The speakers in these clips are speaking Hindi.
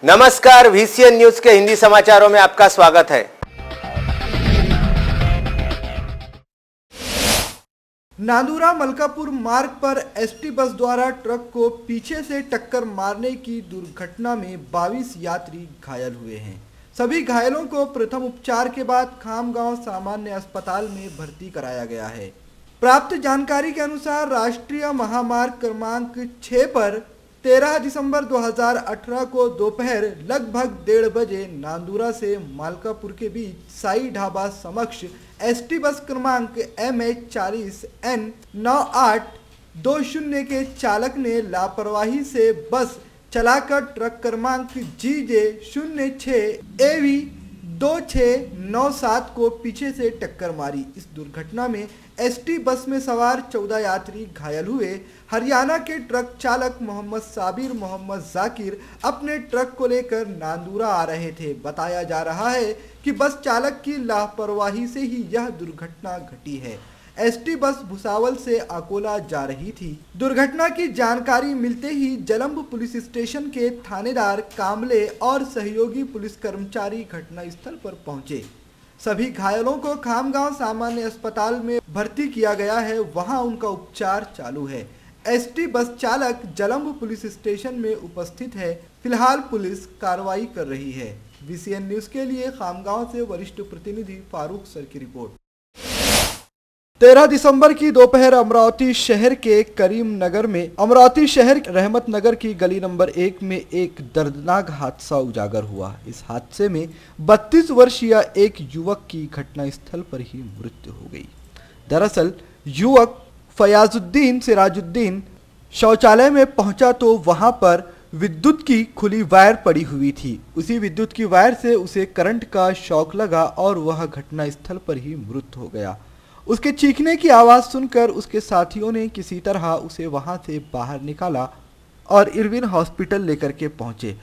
नमस्कार, VCN न्यूज के हिंदी समाचारों में आपका स्वागत है। नांदुरा मलकापुर मार्ग पर एसटी बस द्वारा ट्रक को पीछे से टक्कर मारने की दुर्घटना में 22 यात्री घायल हुए हैं। सभी घायलों को प्रथम उपचार के बाद खामगांव सामान्य अस्पताल में भर्ती कराया गया है। प्राप्त जानकारी के अनुसार राष्ट्रीय महामार्ग क्रमांक 6 पर 13 दिसंबर 2018 को दोपहर लगभग 1:30 बजे नांदुरा से मालकापुर के बीच साई ढाबा समक्ष एसटी बस क्रमांक MH40N 9820 के चालक ने लापरवाही से बस चलाकर ट्रक क्रमांक GJ06AV 2697 को पीछे से टक्कर मारी। इस दुर्घटना में एसटी बस में सवार 14 यात्री घायल हुए। हरियाणा के ट्रक चालक मोहम्मद साबिर मोहम्मद जाकिर अपने ट्रक को लेकर नांदुरा आ रहे थे। बताया जा रहा है कि बस चालक की लापरवाही से ही यह दुर्घटना घटी है। एसटी बस भुसावल से अकोला जा रही थी। दुर्घटना की जानकारी मिलते ही जलंब पुलिस स्टेशन के थानेदार कामले और सहयोगी पुलिस कर्मचारी घटनास्थल पर पहुंचे। सभी घायलों को खामगांव सामान्य अस्पताल में भर्ती किया गया है, वहां उनका उपचार चालू है। एसटी बस चालक जलंब पुलिस स्टेशन में उपस्थित है। फिलहाल पुलिस कार्रवाई कर रही है। VCN न्यूज के लिए खामगांव से वरिष्ठ प्रतिनिधि फारूक सर की रिपोर्ट। 13 दिसंबर की दोपहर अमरावती शहर के करीम नगर में अमरावती शहर रहमत नगर की गली नंबर 1 में एक दर्दनाक हादसा उजागर हुआ। इस हादसे में 32 वर्षीय एक युवक की घटनास्थल पर ही मृत्यु हो गई। दरअसल युवक फयाजुद्दीन सिराजुद्दीन शौचालय में पहुंचा तो वहां पर विद्युत की खुली वायर पड़ी हुई थी। उसी विद्युत की वायर से उसे करंट का शॉक लगा और वह घटनास्थल पर ही मृत हो गया। उसके चीखने की आवाज़ सुनकर उसके साथियों ने किसी तरह उसे वहां से बाहर निकाला और इरविन हॉस्पिटल लेकर के पहुंचे।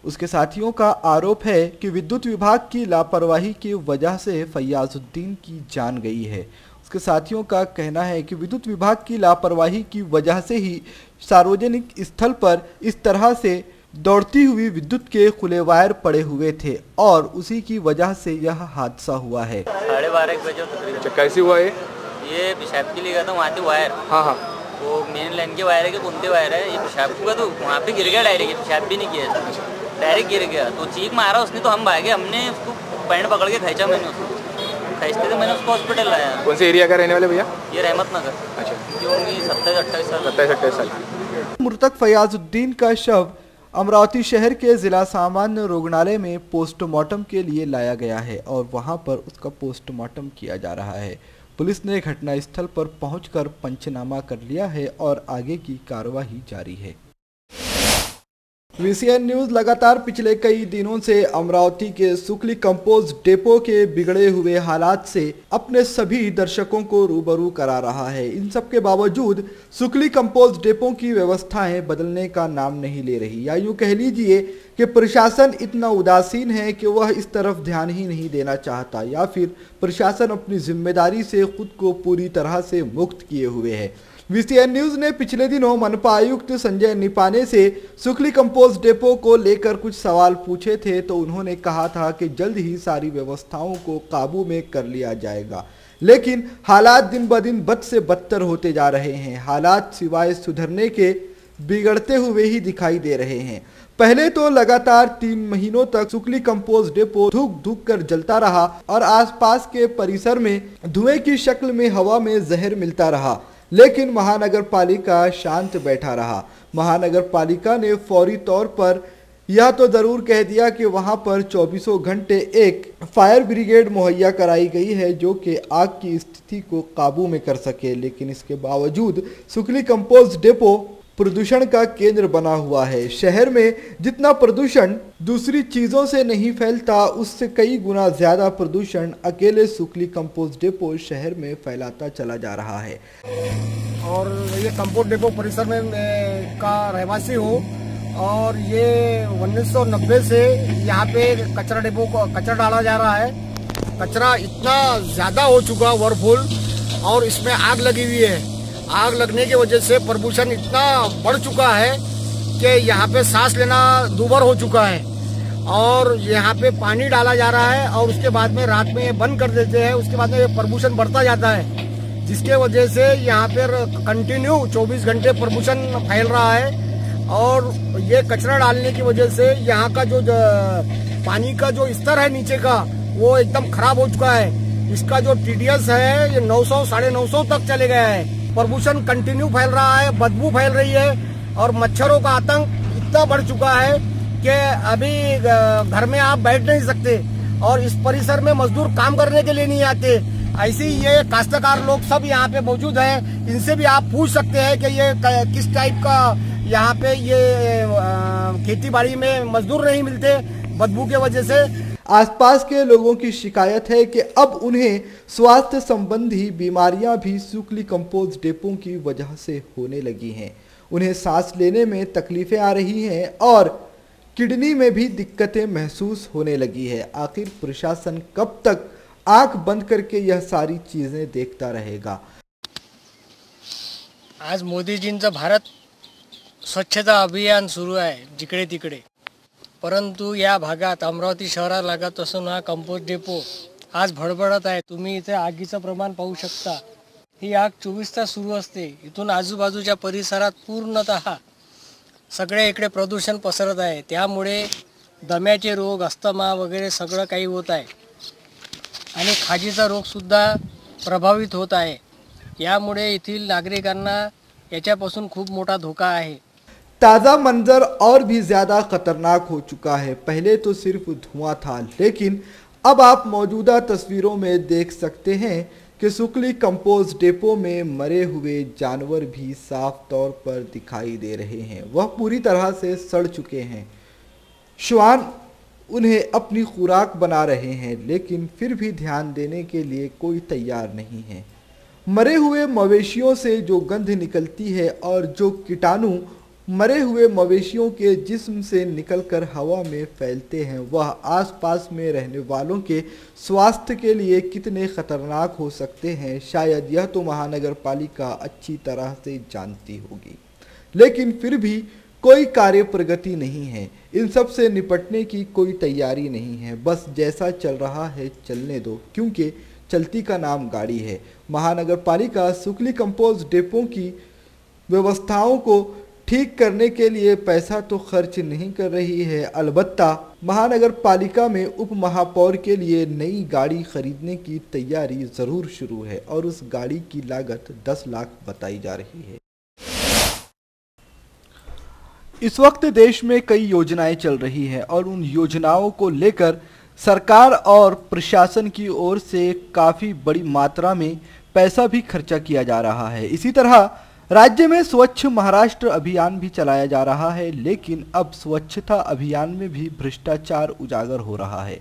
उसके साथियों का आरोप है कि विद्युत विभाग की लापरवाही की वजह से फयाजुद्दीन की जान गई है। उसके साथियों का कहना है कि विद्युत विभाग की लापरवाही की वजह से ही सार्वजनिक स्थल पर इस तरह से दौड़ती हुई विद्युत के खुले वायर पड़े हुए थे और उसी की वजह से यह हादसा हुआ है। 12:30 बजे तकरीबन। कैसे हुआ ये पेशाब के लिए गया था, वहाँ से वायर। हाँ। वो मेन लाइन के वायर है कि कौन से वायर है, ये पेशाब हुआ तो वहाँ पे गिर गया डायरेक्ट। पेशाब भी नहीं किया, डायरेक्ट गिर गया। तो चीख मारा उसने, तो हम भागे। हमने उसको पैंट पकड़ के खींचा। मैंने उसको खींचते थे, मैंने उसको हॉस्पिटल लाया। कौन से एरिया का रहने वाले भैया? ये रहमत नगर। अच्छा। ये होंगी 27-28 साल। 27-28 साल। मृतक फयाजुद्दीन का शव अमरावती शहर के जिला सामान्य रुग्णालय में पोस्टमार्टम के लिए लाया गया है और वहां पर उसका पोस्टमार्टम किया जा रहा है। पुलिस ने घटनास्थल पर पहुंचकर पंचनामा कर लिया है और आगे की कार्यवाही जारी है। VCN न्यूज लगातार पिछले कई दिनों से अमरावती के सुकली कंपोस्ट डेपो के बिगड़े हुए हालात से अपने सभी दर्शकों को रूबरू करा रहा है। इन सब के बावजूद सुकली कंपोस्ट डेपो की व्यवस्थाएं बदलने का नाम नहीं ले रही, या यूं कह लीजिए कि प्रशासन इतना उदासीन है कि वह इस तरफ ध्यान ही नहीं देना चाहता, या फिर प्रशासन अपनी जिम्मेदारी से खुद को पूरी तरह से मुक्त किए हुए है। VCN न्यूज ने पिछले दिनों मनपा आयुक्त संजय निपाने से सुकली कंपोस्ट डेपो को लेकर कुछ सवाल पूछे थे, तो उन्होंने कहा था कि जल्द ही सारी व्यवस्थाओं को काबू में कर लिया जाएगा। लेकिन हालात दिन ब दिन बद से बदतर होते जा रहे हैं। हालात सिवाय सुधरने के बिगड़ते हुए ही दिखाई दे रहे हैं। पहले तो लगातार 3 महीनों तक सुकली कंपोस्ट डेपो धुक धुक कर जलता रहा और आसपास के परिसर में धुएं की शक्ल में हवा में जहर मिलता रहा, लेकिन महानगर पालिका शांत बैठा रहा। महानगर पालिका ने फौरी तौर पर यह तो जरूर कह दिया कि वहां पर 24 घंटे एक फायर ब्रिगेड मुहैया कराई गई है जो कि आग की स्थिति को काबू में कर सके, लेकिन इसके बावजूद सुकली कंपोस्ट डेपो प्रदूषण का केंद्र बना हुआ है। शहर में जितना प्रदूषण दूसरी चीजों से नहीं फैलता, उससे कई गुना ज्यादा प्रदूषण अकेले सुकली कंपोस्ट डेपो शहर में फैलाता चला जा रहा है। और ये कंपोस्ट डेपो परिसर में मैं का रहवासी हूँ और ये 1990 से यहाँ पे कचरा डेपो को कचरा डाला जा रहा है। कचरा इतना ज्यादा हो चुका ओवरफुल और इसमें आग लगी हुई है। आग लगने की वजह से प्रदूषण इतना बढ़ चुका है कि यहाँ पे सांस लेना दूभर हो चुका है। और यहाँ पे पानी डाला जा रहा है और उसके बाद में रात में ये बंद कर देते हैं। उसके बाद में ये प्रदूषण बढ़ता जाता है, जिसके वजह से यहाँ पर कंटिन्यू 24 घंटे प्रदूषण फैल रहा है। और ये कचरा डालने की वजह से यहाँ का जो पानी का जो स्तर है नीचे का वो एकदम खराब हो चुका है। इसका जो TDS है ये 900 950 तक चले गया है। प्रदूषण कंटिन्यू फैल रहा है, बदबू फैल रही है और मच्छरों का आतंक इतना बढ़ चुका है कि अभी घर में आप बैठ नहीं सकते और इस परिसर में मजदूर काम करने के लिए नहीं आते। ऐसे ही ये काश्तकार लोग सब यहाँ पे मौजूद हैं, इनसे भी आप पूछ सकते हैं कि ये किस टाइप का यहाँ पे ये खेती बाड़ी में मजदूर नहीं मिलते बदबू के वजह से। आसपास के लोगों की शिकायत है कि अब उन्हें स्वास्थ्य संबंधी बीमारियां भी सुकली कंपोस्ट डिपो की वजह से होने लगी हैं। उन्हें सांस लेने में तकलीफें आ रही हैं और किडनी में भी दिक्कतें महसूस होने लगी है। आखिर प्रशासन कब तक आंख बंद करके यह सारी चीजें देखता रहेगा? आज मोदीजींचं भारत स्वच्छता अभियान सुरू आहे जिकडे तिकडे, परंतु या भागात अमरावती शहरालगत असून हा कंपोस्ट डेपो आज भडभडत आहे। तुम्ही इथे आगीचं प्रमाण पाहू शकता। ही आग 24 तास सुरू असते। इथून आजूबाजूच्या परिसरात पूर्णतः सगळे इकडे प्रदूषण पसरत आहे। त्यामुळे दम्याचे रोग, अस्थमा वगैरे सगळं काही होत आहे आणि खाजीचा रोग सुद्धा प्रभावित होत आहे। यामुळे येथील नागरिकांना याच्यापासून खूप मोठा धोका आहे। ताज़ा मंजर और भी ज़्यादा खतरनाक हो चुका है। पहले तो सिर्फ धुआं था, लेकिन अब आप मौजूदा तस्वीरों में देख सकते हैं कि सुकली कंपोस्ट डिपो में मरे हुए जानवर भी साफ तौर पर दिखाई दे रहे हैं। वह पूरी तरह से सड़ चुके हैं। श्वान उन्हें अपनी खुराक बना रहे हैं, लेकिन फिर भी ध्यान देने के लिए कोई तैयार नहीं है। मरे हुए मवेशियों से जो गंध निकलती है और जो कीटाणु मरे हुए मवेशियों के जिस्म से निकलकर हवा में फैलते हैं, वह आसपास में रहने वालों के स्वास्थ्य के लिए कितने खतरनाक हो सकते हैं, शायद यह तो महानगर पालिका अच्छी तरह से जानती होगी, लेकिन फिर भी कोई कार्य प्रगति नहीं है। इन सब से निपटने की कोई तैयारी नहीं है। बस जैसा चल रहा है चलने दो, क्योंकि चलती का नाम गाड़ी है। महानगर पालिका सुकली कंपोस्ट डिपो की व्यवस्थाओं को ठीक करने के लिए पैसा तो खर्च नहीं कर रही है, अलबत्ता महानगर पालिका में उप महापौर के लिए नई गाड़ी खरीदने की तैयारी जरूर शुरू है और उस गाड़ी की लागत 10 लाख बताई जा रही है। इस वक्त देश में कई योजनाएं चल रही हैं और उन योजनाओं को लेकर सरकार और प्रशासन की ओर से काफ़ी बड़ी मात्रा में पैसा भी खर्चा किया जा रहा है। इसी तरह राज्य में स्वच्छ महाराष्ट्र अभियान भी चलाया जा रहा है, लेकिन अब स्वच्छता अभियान में भी भ्रष्टाचार उजागर हो रहा है।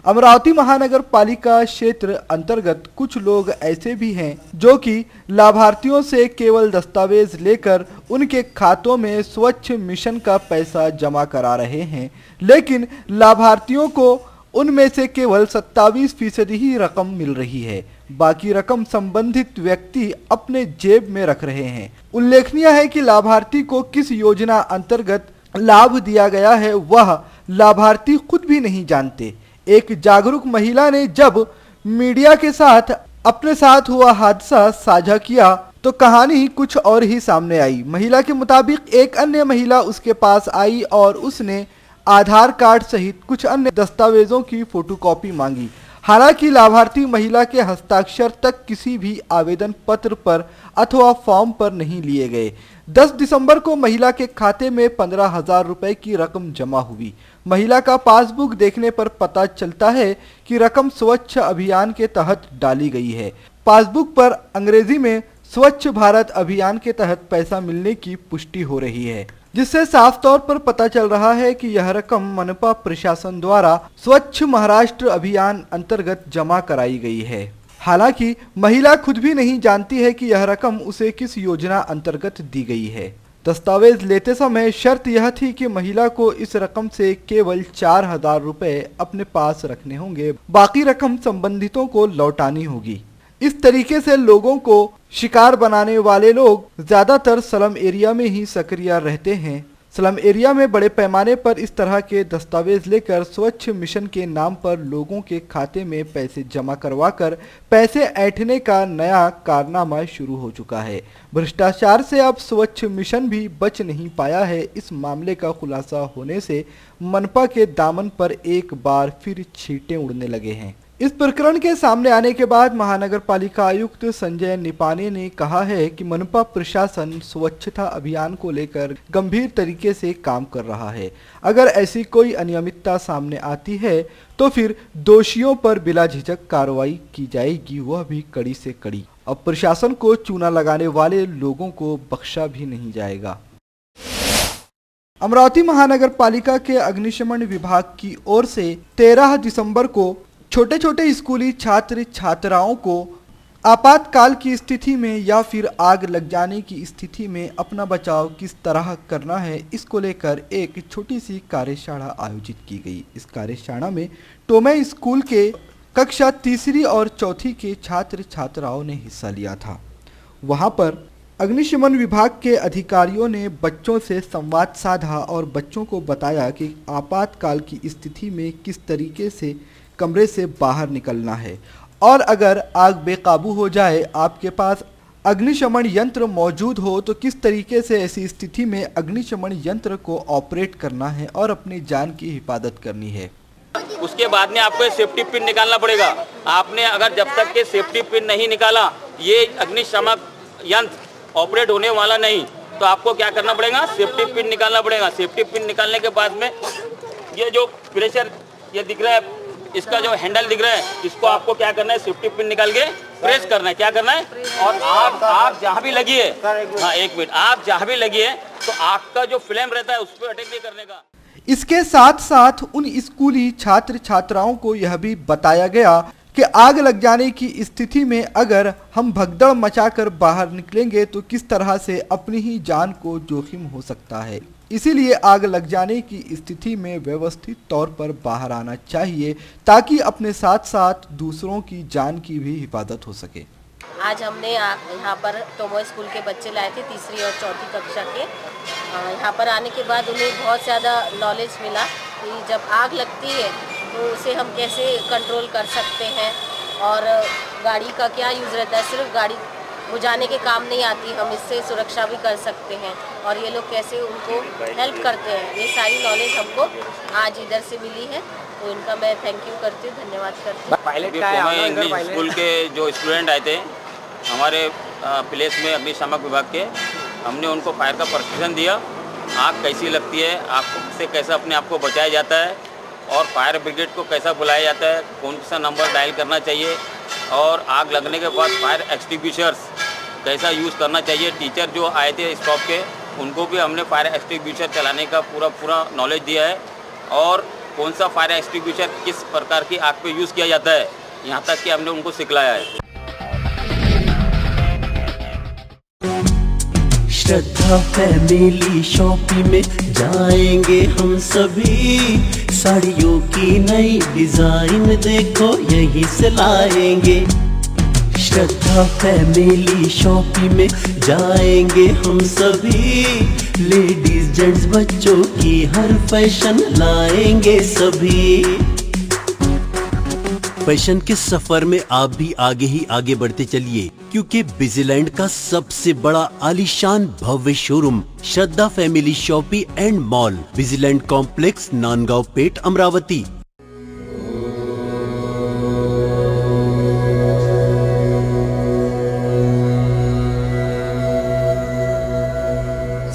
अमरावती महानगर पालिका क्षेत्र अंतर्गत कुछ लोग ऐसे भी हैं जो कि लाभार्थियों से केवल दस्तावेज लेकर उनके खातों में स्वच्छ मिशन का पैसा जमा करा रहे हैं, लेकिन लाभार्थियों को उनमें से केवल 27% ही रकम मिल रही है। बाकी रकम संबंधित व्यक्ति अपने जेब में रख रहे हैं। उल्लेखनीय है कि लाभार्थी को किस योजना अंतर्गत लाभ दिया गया है वह लाभार्थी खुद भी नहीं जानते। एक जागरूक महिला ने जब मीडिया के साथ अपने साथ हुआ हादसा साझा किया तो कहानी कुछ और ही सामने आई। महिला के मुताबिक एक अन्य महिला उसके पास आई और उसने आधार कार्ड सहित कुछ अन्य दस्तावेजों की फोटोकॉपी मांगी। हालांकि लाभार्थी महिला के हस्ताक्षर तक किसी भी आवेदन पत्र पर अथवा फॉर्म पर नहीं लिए गए। 10 दिसंबर को महिला के खाते में 15,000 रुपए की रकम जमा हुई। महिला का पासबुक देखने पर पता चलता है कि रकम स्वच्छ अभियान के तहत डाली गई है। पासबुक पर अंग्रेजी में स्वच्छ भारत अभियान के तहत पैसा मिलने की पुष्टि हो रही है, जिससे साफ तौर पर पता चल रहा है कि यह रकम मनपा प्रशासन द्वारा स्वच्छ महाराष्ट्र अभियान अंतर्गत जमा कराई गई है। हालांकि महिला खुद भी नहीं जानती है कि यह रकम उसे किस योजना अंतर्गत दी गई है। दस्तावेज लेते समय शर्त यह थी कि महिला को इस रकम से केवल 4,000 रुपए अपने पास रखने होंगे, बाकी रकम संबंधितों को लौटानी होगी। इस तरीके से लोगों को शिकार बनाने वाले लोग ज्यादातर स्लम एरिया में ही सक्रिय रहते हैं। स्लम एरिया में बड़े पैमाने पर इस तरह के दस्तावेज लेकर स्वच्छ मिशन के नाम पर लोगों के खाते में पैसे जमा करवाकर पैसे ऐंठने का नया कारनामा शुरू हो चुका है। भ्रष्टाचार से अब स्वच्छ मिशन भी बच नहीं पाया है। इस मामले का खुलासा होने से मनपा के दामन पर एक बार फिर छींटे उड़ने लगे हैं। इस प्रकरण के सामने आने के बाद महानगर पालिका आयुक्त संजय निपाने ने कहा है कि मनपा प्रशासन स्वच्छता अभियान को लेकर गंभीर तरीके से काम कर रहा है। अगर ऐसी कोई अनियमितता सामने आती है तो फिर दोषियों पर बिला झिझक कार्रवाई की जाएगी, वह भी कड़ी से कड़ी। अब प्रशासन को चूना लगाने वाले लोगों को बख्शा भी नहीं जाएगा। अमरावती महानगर पालिका के अग्निशमन विभाग की ओर से 13 दिसंबर को छोटे छोटे स्कूली छात्र छात्राओं को आपातकाल की स्थिति में या फिर आग लग जाने की स्थिति में अपना बचाव किस तरह करना है, इसको लेकर एक छोटी सी कार्यशाला आयोजित की गई। इस कार्यशाला में टोमे स्कूल के कक्षा तीसरी और चौथी के छात्र छात्राओं ने हिस्सा लिया था। वहां पर अग्निशमन विभाग के अधिकारियों ने बच्चों से संवाद साधा और बच्चों को बताया कि आपातकाल की स्थिति में किस तरीके से कमरे से बाहर निकलना है और अगर आग बेकाबू हो जाए, आपके पास अग्निशमन यंत्र मौजूद हो तो किस तरीके से ऐसी स्थिति में अग्निशमन यंत्र को ऑपरेट करना है और अपनी जान की हिफाजत करनी है। उसके बाद में आपको सेफ्टी पिन निकालना पड़ेगा। आपने अगर जब तक के सेफ्टी पिन नहीं निकाला, ये अग्निशमन यंत्र ऑपरेट होने वाला नहीं। तो आपको क्या करना पड़ेगा, सेफ्टी पिन निकालना पड़ेगा। सेफ्टी पिन निकालने के बाद में ये जो प्रेशर ये दिख रहा है, इसका जो हैंडल दिख रहा है, इसको आपको क्या करना है, सेफ्टी पिन निकाल के प्रेस करना है। क्या करना है, और आप जहाँ भी लगी है, हाँ एक मिनट, आप जहाँ भी लगी है तो आग का जो फ्लेम रहता है उस पर अटैक नहीं करने का। इसके साथ साथ उन स्कूली छात्र छात्राओं को यह भी बताया गया कि आग लग जाने की स्थिति में अगर हम भगदड़ मचाकर बाहर निकलेंगे तो किस तरह से अपनी ही जान को जोखिम हो सकता है। इसीलिए आग लग जाने की स्थिति में व्यवस्थित तौर पर बाहर आना चाहिए ताकि अपने साथ साथ दूसरों की जान की भी हिफाजत हो सके। आज हमने यहाँ पर टोमो स्कूल के बच्चे लाए थे, तीसरी और चौथी कक्षा के। यहाँ पर आने के बाद उन्हें बहुत ज़्यादा नॉलेज मिला कि जब आग लगती है तो उसे हम कैसे कंट्रोल कर सकते हैं और गाड़ी का क्या यूज़ रहता है। सिर्फ गाड़ी बुझाने के काम नहीं आती, हम इससे सुरक्षा भी कर सकते हैं और ये लोग कैसे उनको हेल्प करते हैं, ये सारी नॉलेज हमको आज इधर से मिली है। तो इनका मैं थैंक यू करती हूँ, धन्यवाद करती हूँ। इंग्लिश स्कूल के जो स्टूडेंट आए थे हमारे प्लेस में अग्निशामक विभाग के, हमने उनको फायर का प्रशिक्षण दिया। आग कैसी लगती है, आग से कैसे अपने आप को बचाया जाता है और फायर ब्रिगेड को कैसा बुलाया जाता है, कौन सा नंबर डायल करना चाहिए और आग लगने के बाद फायर एक्सटिंग्विशर्स कैसा यूज़ करना चाहिए। टीचर जो आए थे स्टॉप के, उनको भी हमने फायर एक्सटिंग्विशर चलाने का पूरा नॉलेज दिया है और कौन सा फायर एक्सटिंग्विशर किस प्रकार की आग पे यूज़ किया जाता है, यहाँ तक कि हमने उनको सिखलाया है। श्रद्धा फैमिली शॉपिंग में जाएंगे हम सभी, साड़ियों की नई डिजाइन देखो यहीं से लाएंगे। श्रद्धा फैमिली शॉपिंग में जाएंगे हम सभी, लेडीज जेंट्स बच्चों की हर फैशन लाएंगे सभी। फैशन के सफर में आप भी आगे ही आगे बढ़ते चलिए, क्योंकि बिजीलैंड का सबसे बड़ा आलीशान भव्य showroom Shraddha family shopping and mall, Busyland complex, Nandgaon Peth, Amravati.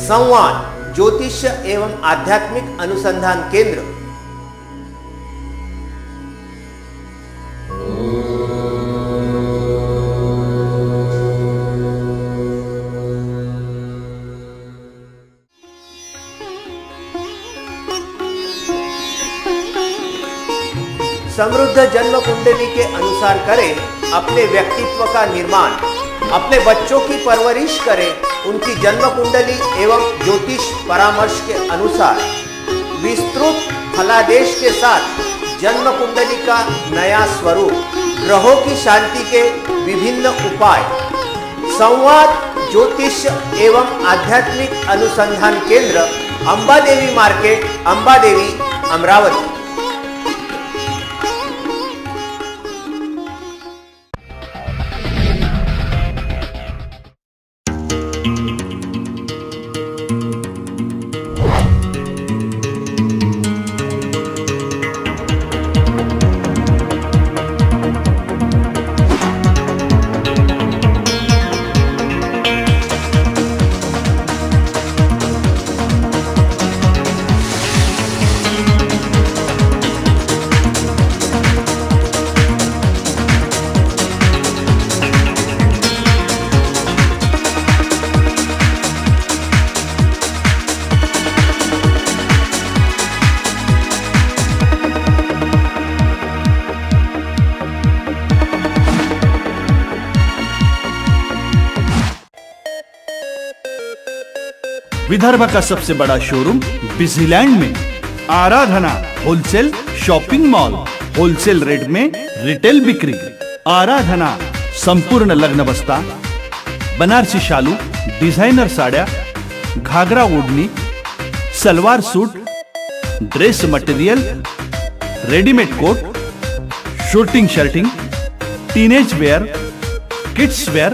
संवाद ज्योतिष एवं आध्यात्मिक अनुसंधान केंद्र समृद्ध जन्म कुंडली के अनुसार करें अपने व्यक्तित्व का निर्माण, अपने बच्चों की परवरिश करें उनकी जन्म कुंडली एवं ज्योतिष परामर्श के अनुसार। विस्तृत फलादेश के साथ जन्म कुंडली का नया स्वरूप, ग्रहों की शांति के विभिन्न उपाय। संवाद ज्योतिष एवं आध्यात्मिक अनुसंधान केंद्र अंबादेवी मार्केट, अंबादेवी, अमरावती। विदर्भ का सबसे बड़ा शोरूम बिजीलैंड में Aradhana wholesale shopping mall, wholesale rate में रिटेल बिक्री। आराधना संपूर्ण लग्न बस्ता, बनारसी शालू, डिझायनर साड्या, घागरा ओढणी, salwar suit, dress material, readymade coat, shooting shirting, teenage wear, kids wear,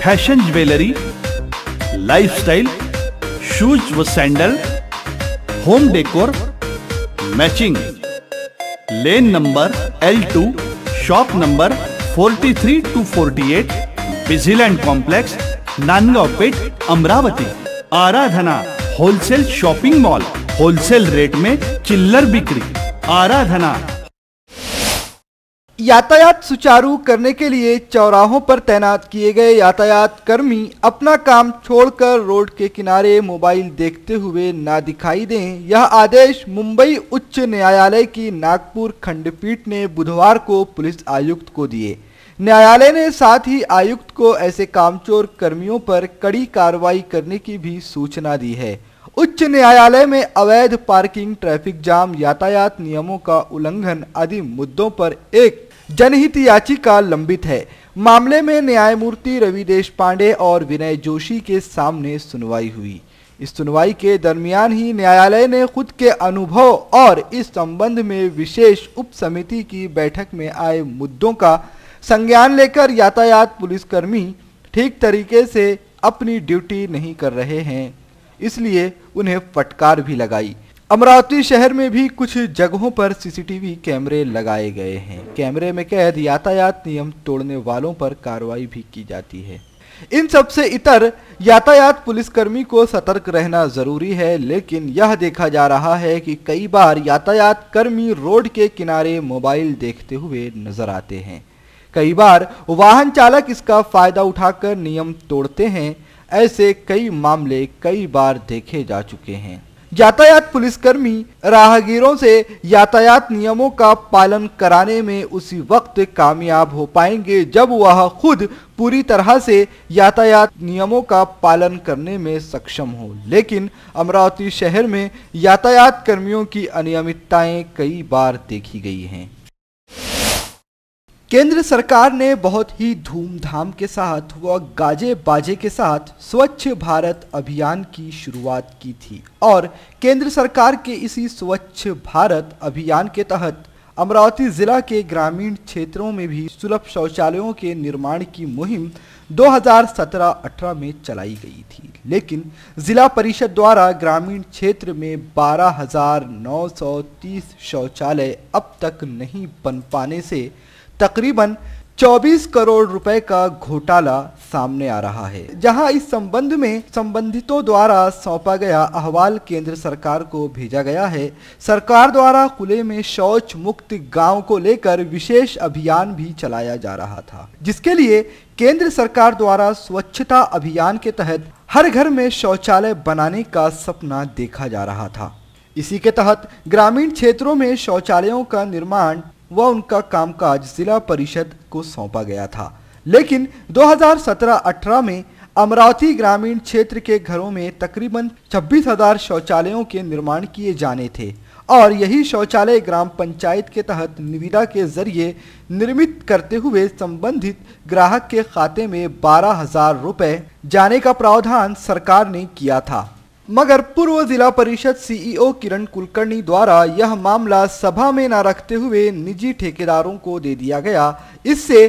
fashion jewellery, lifestyle, shoes व sandal, home decor, matching. Lane number L2, shop number 43 to 48, Busyland complex, Nandgaon Peth, Amravati. Aradhana wholesale shopping mall, wholesale rate में चिल्लर बिक्री। आराधना। यातायात सुचारू करने के लिए चौराहों पर तैनात किए गए यातायात कर्मी अपना काम छोड़कर रोड के किनारे मोबाइल देखते हुए ना दिखाई दें, यह आदेश मुंबई उच्च न्यायालय की नागपुर खंडपीठ ने बुधवार को पुलिस आयुक्त को दिए। न्यायालय ने साथ ही आयुक्त को ऐसे कामचोर कर्मियों पर कड़ी कार्रवाई करने की भी सूचना दी है। उच्च न्यायालय में अवैध पार्किंग, ट्रैफिक जाम, यातायात नियमों का उल्लंघन आदि मुद्दों पर एक जनहित याचिका लंबित है। मामले में न्यायमूर्ति रवि देशपांडे और विनय जोशी के सामने सुनवाई हुई। इस सुनवाई के दरमियान ही न्यायालय ने खुद के अनुभव और इस संबंध में विशेष उप समिति की बैठक में आए मुद्दों का संज्ञान लेकर यातायात पुलिसकर्मी ठीक तरीके से अपनी ड्यूटी नहीं कर रहे हैं, इसलिए उन्हें फटकार भी लगाई। अमरावती शहर में भी कुछ जगहों पर सीसीटीवी कैमरे लगाए गए हैं। कैमरे में कैद यातायात नियम तोड़ने वालों पर कार्रवाई भी की जाती है। इन सब से इतर यातायात पुलिसकर्मी को सतर्क रहना जरूरी है, लेकिन यह देखा जा रहा है कि कई बार यातायात कर्मी रोड के किनारे मोबाइल देखते हुए नजर आते हैं। कई बार वाहन चालक इसका फायदा उठाकर नियम तोड़ते हैं। ऐसे कई मामले कई बार देखे जा चुके हैं। यातायात पुलिसकर्मी राहगीरों से यातायात नियमों का पालन कराने में उसी वक्त कामयाब हो पाएंगे जब वह खुद पूरी तरह से यातायात नियमों का पालन करने में सक्षम हो। लेकिन अमरावती शहर में यातायात कर्मियों की अनियमितताएं कई बार देखी गई हैं। केंद्र सरकार ने बहुत ही धूमधाम के साथ व गाजे बाजे के साथ स्वच्छ भारत अभियान की शुरुआत की थी और केंद्र सरकार के इसी स्वच्छ भारत अभियान के तहत अमरावती जिला के ग्रामीण क्षेत्रों में भी सुलभ शौचालयों के निर्माण की मुहिम 2017-18 में चलाई गई थी। लेकिन जिला परिषद द्वारा ग्रामीण क्षेत्र में 12,930 शौचालय अब तक नहीं बन पाने से तकरीबन 24 करोड़ रुपए का घोटाला सामने आ रहा है। जहां इस संबंध में संबंधितों द्वारा सौंपा गया अहवाल केंद्र सरकार को भेजा गया है। सरकार द्वारा खुले में शौच मुक्त गांव को लेकर विशेष अभियान भी चलाया जा रहा था, जिसके लिए केंद्र सरकार द्वारा स्वच्छता अभियान के तहत हर घर में शौचालय बनाने का सपना देखा जा रहा था। इसी के तहत ग्रामीण क्षेत्रों में शौचालयों का निर्माण व उनका कामकाज जिला परिषद को सौंपा गया था। लेकिन 2017-18 में अमरावती ग्रामीण क्षेत्र के घरों में तकरीबन 26,000 शौचालयों के निर्माण किए जाने थे और यही शौचालय ग्राम पंचायत के तहत निविदा के जरिए निर्मित करते हुए संबंधित ग्राहक के खाते में 12,000 रुपए जाने का प्रावधान सरकार ने किया था। मगर पूर्व जिला परिषद सीईओ किरण कुलकर्णी द्वारा यह मामला सभा में न रखते हुए निजी ठेकेदारों को दे दिया गया। इससे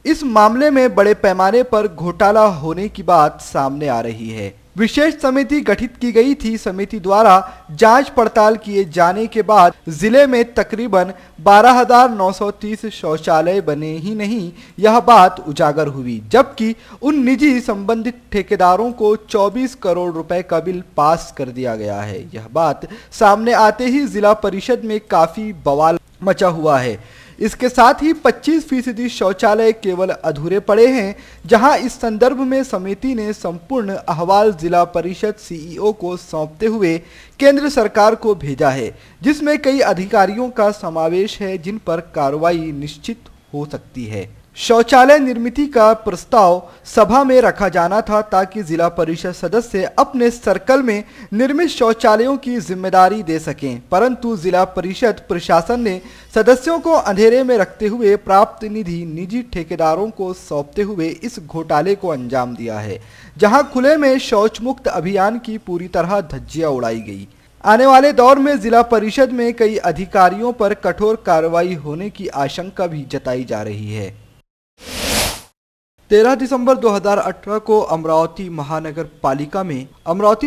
इस मामले में बड़े पैमाने पर घोटाला होने की बात सामने आ रही है। विशेष समिति गठित की गई थी। समिति द्वारा जांच पड़ताल किए जाने के बाद जिले में तकरीबन 12,930 शौचालय बने ही नहीं, यह बात उजागर हुई, जबकि उन निजी संबंधित ठेकेदारों को 24 करोड़ रुपए का बिल पास कर दिया गया है। यह बात सामने आते ही जिला परिषद में काफी बवाल मचा हुआ है। इसके साथ ही 25% शौचालय केवल अधूरे पड़े हैं, जहां इस संदर्भ में समिति ने संपूर्ण अहवाल जिला परिषद सीईओ को सौंपते हुए केंद्र सरकार को भेजा है, जिसमें कई अधिकारियों का समावेश है जिन पर कार्रवाई निश्चित हो सकती है। शौचालय निर्मित का प्रस्ताव सभा में रखा जाना था ताकि जिला परिषद सदस्य अपने सर्कल में निर्मित शौचालयों की जिम्मेदारी दे सकें, परंतु जिला परिषद प्रशासन ने सदस्यों को अंधेरे में रखते हुए प्राप्त निधि निजी ठेकेदारों को सौंपते हुए इस घोटाले को अंजाम दिया है, जहां खुले में शौच मुक्त अभियान की पूरी तरह धज्जियां उड़ाई गई। आने वाले दौर में जिला परिषद में कई अधिकारियों पर कठोर कार्रवाई होने की आशंका भी जताई जा रही है। 13 दिसंबर 2018 को अमरावती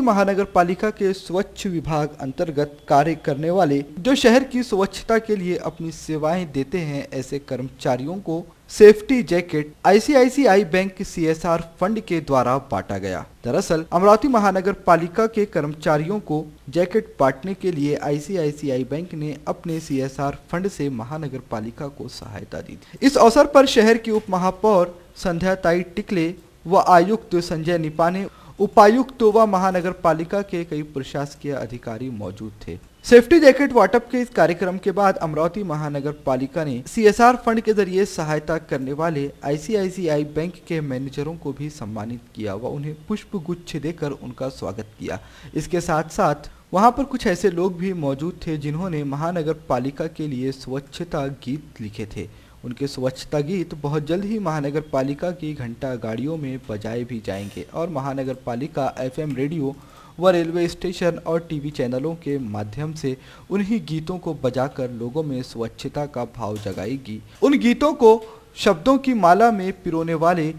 महानगर पालिका के स्वच्छ विभाग अंतर्गत कार्य करने वाले जो शहर की स्वच्छता के लिए अपनी सेवाएं देते हैं, ऐसे कर्मचारियों को safety jacket ICICI bank CSR fund के द्वारा बांटा गया। दरअसल अमरावती महानगर पालिका के कर्मचारियों को जैकेट बांटने के लिए आईसीआईसीआई बैंक ने अपने CSR फंड से महानगर पालिका को सहायता दी थी। इस अवसर पर शहर की उप महापौर संध्याताई टिकले व आयुक्त संजय निपाने, उपायुक्त व महानगर पालिका के कई प्रशासकीय अधिकारी मौजूद थे। सेफ्टी जैकेट वाटप के इस कार्यक्रम के बाद अमरावती महानगर पालिका ने CSR फंड के जरिए सहायता करने वाले आईसीआईसीआई बैंक के मैनेजरों को भी सम्मानित किया व उन्हें पुष्प गुच्छ देकर उनका स्वागत किया। इसके साथ साथ वहां पर कुछ ऐसे लोग भी मौजूद थे जिन्होंने महानगर पालिका के लिए स्वच्छता गीत लिखे थे। उनके स्वच्छता गीत बहुत जल्द ही महानगर पालिका की घंटा गाड़ियों में बजाए भी जाएंगे और महानगर पालिका FM रेडियो व रेलवे स्टेशन और टीवी चैनलों के माध्यम से उन्हीं गीतों को बजाकर लोगों में स्वच्छता का भाव जगाएगी। उन गीतों को शब्दों की माला में पिरोने वाले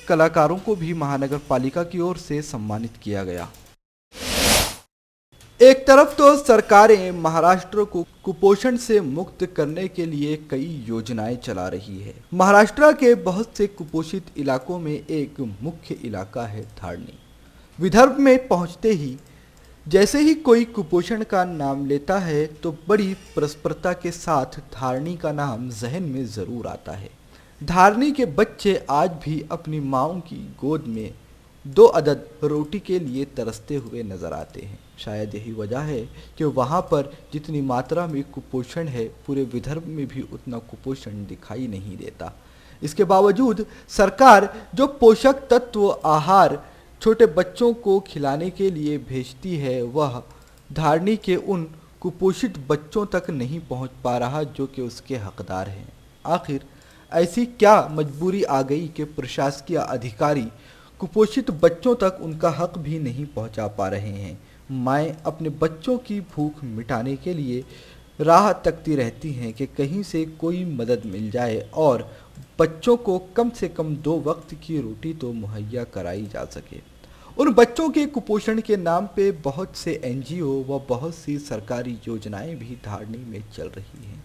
कलाकारों को भी महानगर पालिका की ओर से सम्मानित किया गया। एक तरफ तो सरकारें महाराष्ट्र को कुपोषण से मुक्त करने के लिए कई योजनाएं चला रही है। महाराष्ट्र के बहुत से कुपोषित इलाकों में एक मुख्य इलाका है धारनी। विदर्भ में पहुंचते ही जैसे ही कोई कुपोषण का नाम लेता है तो बड़ी प्रस्फुटता के साथ धारनी का नाम जहन में जरूर आता है। धारनी के बच्चे आज भी अपनी माओं की गोद में 2 अदद रोटी के लिए तरसते हुए नजर आते हैं। शायद यही वजह है कि वहाँ पर जितनी मात्रा में कुपोषण है, पूरे विदर्भ में भी उतना कुपोषण दिखाई नहीं देता। इसके बावजूद सरकार जो पोषक तत्व आहार छोटे बच्चों को खिलाने के लिए भेजती है, वह धारनी के उन कुपोषित बच्चों तक नहीं पहुंच पा रहा जो कि उसके हकदार हैं। आखिर ऐसी क्या मजबूरी आ गई कि प्रशासकीय अधिकारी कुपोषित बच्चों तक उनका हक भी नहीं पहुंचा पा रहे हैं। माएँ अपने बच्चों की भूख मिटाने के लिए राह तकती रहती हैं कि कहीं से कोई मदद मिल जाए और बच्चों को कम से कम 2 वक्त की रोटी तो मुहैया कराई जा सके। उन बच्चों के कुपोषण के नाम पे बहुत से NGO व बहुत सी सरकारी योजनाएं भी धारनी में चल रही हैं,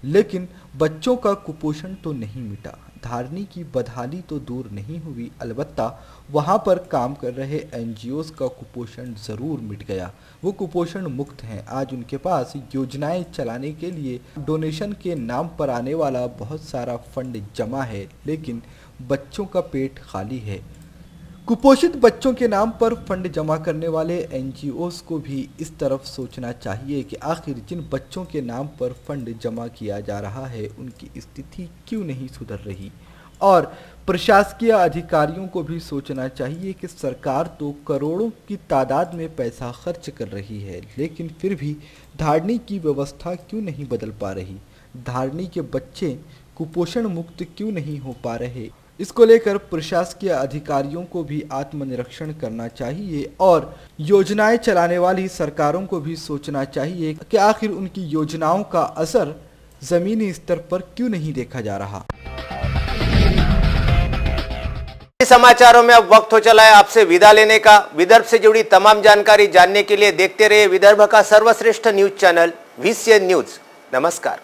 लेकिन बच्चों का कुपोषण तो नहीं मिटा। धारनी की बदहाली तो दूर नहीं हुई, अलबत्ता वहां पर काम कर रहे NGOs का कुपोषण ज़रूर मिट गया। वो कुपोषण मुक्त हैं। आज उनके पास योजनाएं चलाने के लिए डोनेशन के नाम पर आने वाला बहुत सारा फंड जमा है, लेकिन बच्चों का पेट खाली है। कुपोषित बच्चों के नाम पर फंड जमा करने वाले NGOs को भी इस तरफ सोचना चाहिए कि आखिर जिन बच्चों के नाम पर फंड जमा किया जा रहा है उनकी स्थिति क्यों नहीं सुधर रही। और प्रशासकीय अधिकारियों को भी सोचना चाहिए कि सरकार तो करोड़ों की तादाद में पैसा खर्च कर रही है, लेकिन फिर भी धारनी की व्यवस्था क्यों नहीं बदल पा रही। धारनी के बच्चे कुपोषण मुक्त क्यों नहीं हो पा रहे। इसको लेकर प्रशासकीय अधिकारियों को भी आत्मनिरीक्षण करना चाहिए और योजनाएं चलाने वाली सरकारों को भी सोचना चाहिए कि आखिर उनकी योजनाओं का असर जमीनी स्तर पर क्यों नहीं देखा जा रहा। समाचारों में अब वक्त हो चला है आपसे विदा लेने का। विदर्भ से जुड़ी तमाम जानकारी जानने के लिए देखते रहिए विदर्भ का सर्वश्रेष्ठ न्यूज चैनल VCN न्यूज। नमस्कार।